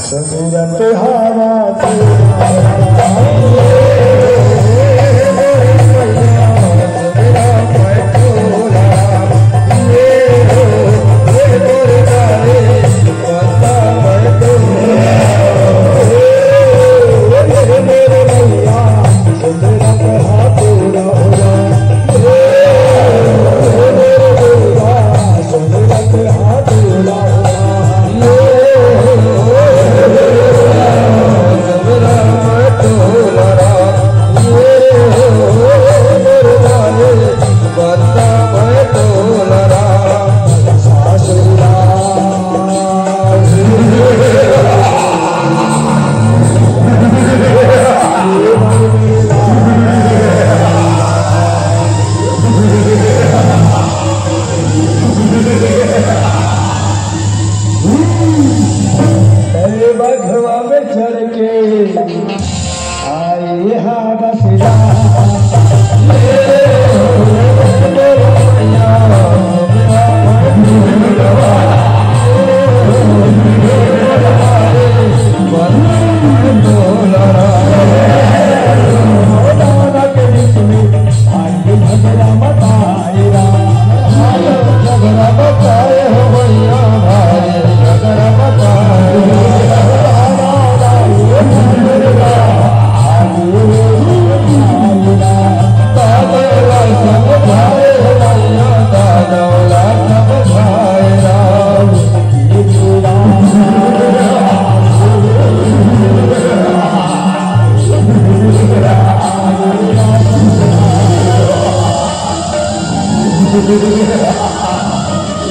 समीरत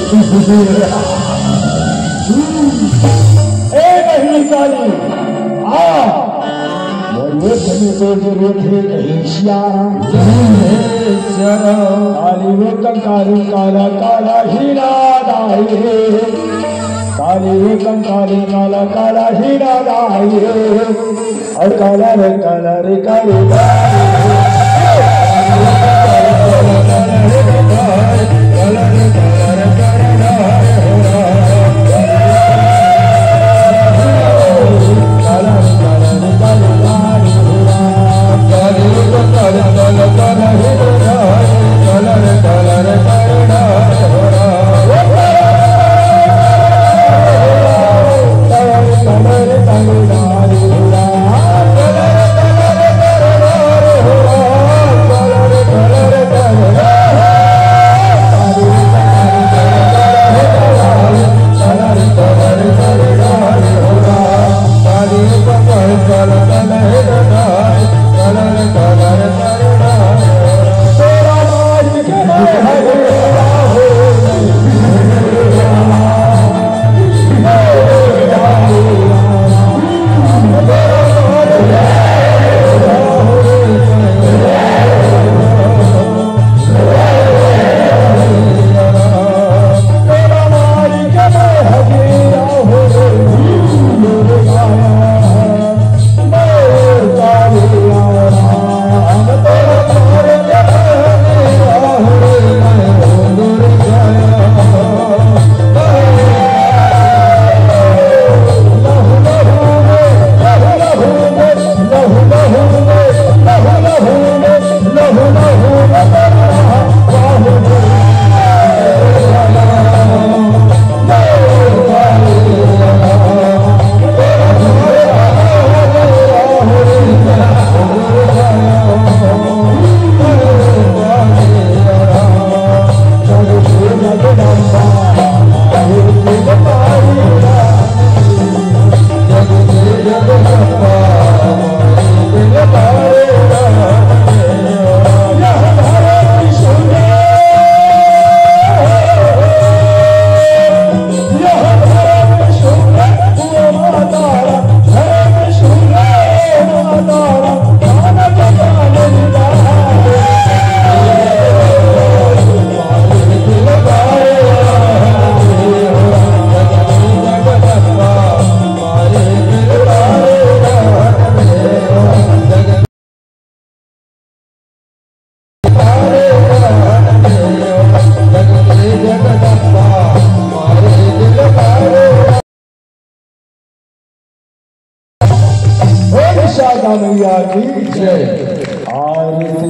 नहीं काली ये धनी तो जो थे नहीं काली वो कंकाली काला काला हीरा दाई काली वो कंकाली काला काला हीरा दाई और काला रे काली मैया की जय आरती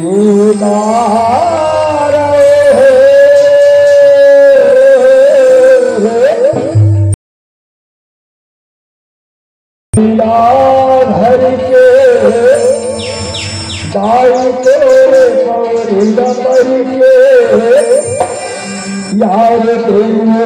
भर के दाई तेरे पौधा पर के यार तेरे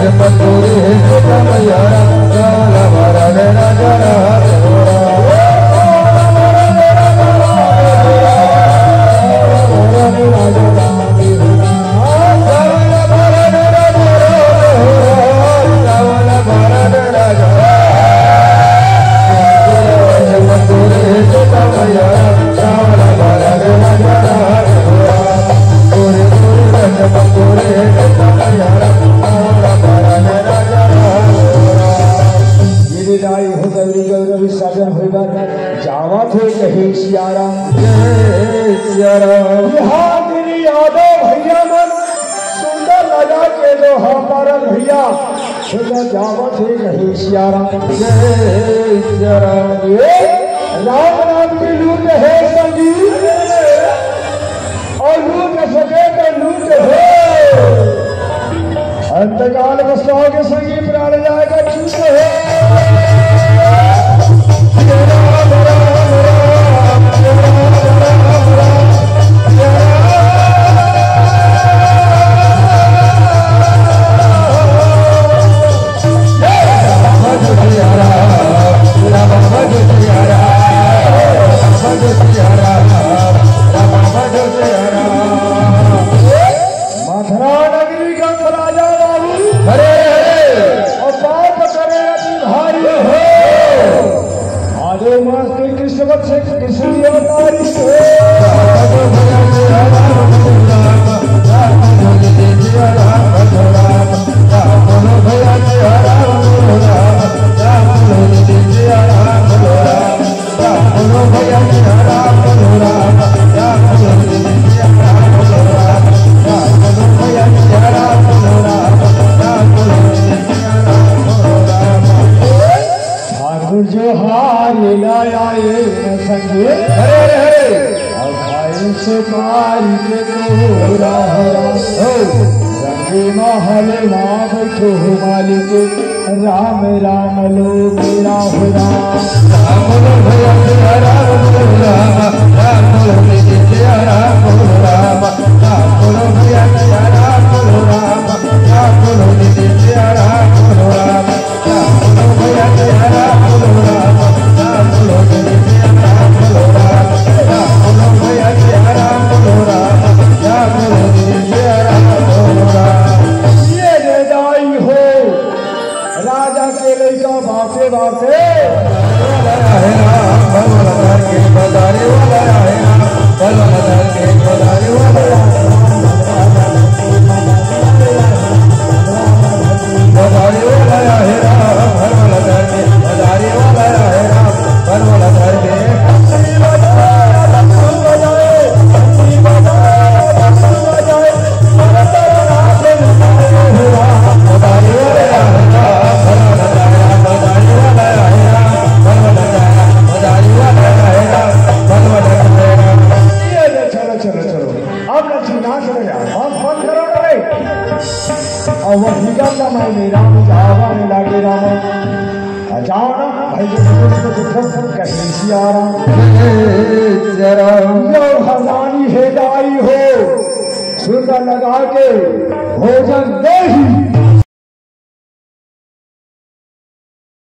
Japa Kore Japa Yara विदाई हो गौरी गौरव साजन होगा जावा थे कहे सियारा बिहारी यादव भैया मन सुंदर लगा के दो हमारा भैया जावा थे कहे सियारा राम राम की लूट है संगीत और लूट सके तो लूट है अंतकाल बसों के संगीत प्राण जाएगा चूत है मथुरा नगरी का राजा बाबू हरे हरे और पाप करे अति भारी हो आधे मास की किस्मत से किसी अवतारी जो हार लाए संगे हरे हरे और भाई से मारी के तोरा रंगे महल माँ बैठो मालिक राम राम लो मेरा हो राम लो भैया राम लो राम राम लो भैया राम लो राम राम लो भैया राम लो राम राम लो भैया राम लो राम राम लो भैया राम लो राम राम लो भैया राम लो राम राम लो भैया राम लो राम राम लो भैया राम लो राम ये जदाई हो राजा के लड़का बाते बाते है राम भगवान के बदारे वाला है राम भगवान के बदारे वाला बदारे वाला है राम भगवान के बदारे वाला है राम भगवान के राम जावा लागे राम जाओ ना भाई कहीं सियारा हजानी हेदाई हो सुंदर लगा के भोजन दे